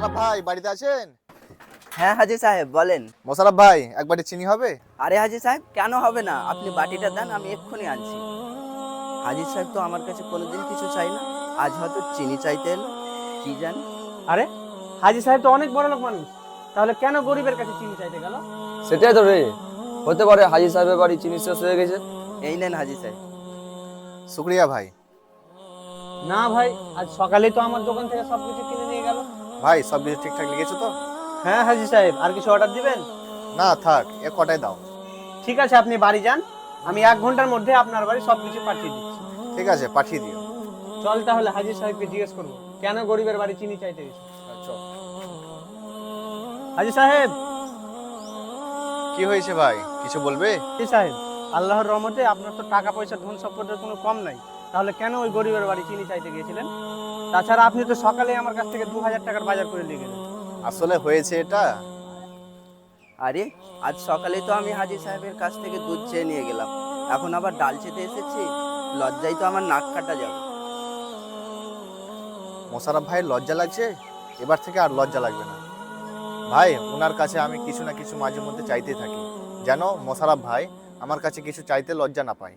মোশাররফ ভাই বাড়িতে আছেন? হ্যাঁ হাজি সাহেব বলেন। মোশাররফ ভাই এক বাটি চিনি হবে? আরে হাজি সাহেব কেন হবে না, আপনি বাটিটা দেন, আমি এক্ষুনি আনছি। হাজি সাহেব তো আমার কাছে কোনোদিন কিছু চাই না, আজ হয়তো চিনি চাইতে এলো, কি জানি। আরে হাজি সাহেব তো অনেক বড় লোক মানুষ, তাহলে কেন গরিবের কাছে চিনি চাইতে গেল? সেটাই তো রে, হতে পারে হাজি সাহেবের বাড়ি চিনি শেষ হয়ে গেছে। এই নেন হাজি সাহেব। শুক্রিয়া ভাই। না ভাই, আজ সকালেই তো আমার দোকান থেকে সবকিছু কিনে নিয়ে গেল। ভাই সব কিছু ঠিকঠাক লিখেছো তো? হ্যাঁ হাজি সাহেব, আর কিছু অর্ডার দিবেন? না থাক, এ কটাই দাও। ঠিক আছে, আপনি বাড়ি যান, আমি 1 ঘন্টার মধ্যে আপনার বাড়ি সবকিছু পাঠিয়ে দিচ্ছি। ঠিক আছে, পাঠিয়ে দিও। চল তাহলে হাজি সাহেবকে জিজ্ঞেস করবো কেন গরিবের বাড়ি চিনি চাইতে গেছে। আচ্ছা। হাজি সাহেব, কি হয়েছে ভাই, কিছু বলবে? হাজি সাহেব, আল্লাহর রহমতে আপনার তো টাকা পয়সা ধন সম্পদের কোনো কম নাই, তাহলে কেন ওই গরিবের বাড়ি চিনি চাইতে গিয়েছিলেন? তাছাড়া আপনি তো সকালে আমার কাছ থেকে 2000 টাকার বাজার করে নিয়ে গেলেন। আসলে হয়েছে এটা, আরে আজ সকালে তো আমি হাজি সাহেবের কাছ থেকে দুধ চেয়ে নিয়ে গেলাম, এখন আবার ডাল চেতে এসেছি, লজ্জায় তো আমার নাক কাটা যাবে। মোশাররফ ভাই লজ্জা লাগছে? এবার থেকে আর লজ্জা লাগবে না ভাই। ওনার কাছে আমি কিছু না কিছু মাঝে মধ্যে চাইতে থাকি, যেন মোশাররফ ভাই আমার কাছে কিছু চাইতে লজ্জা না পায়।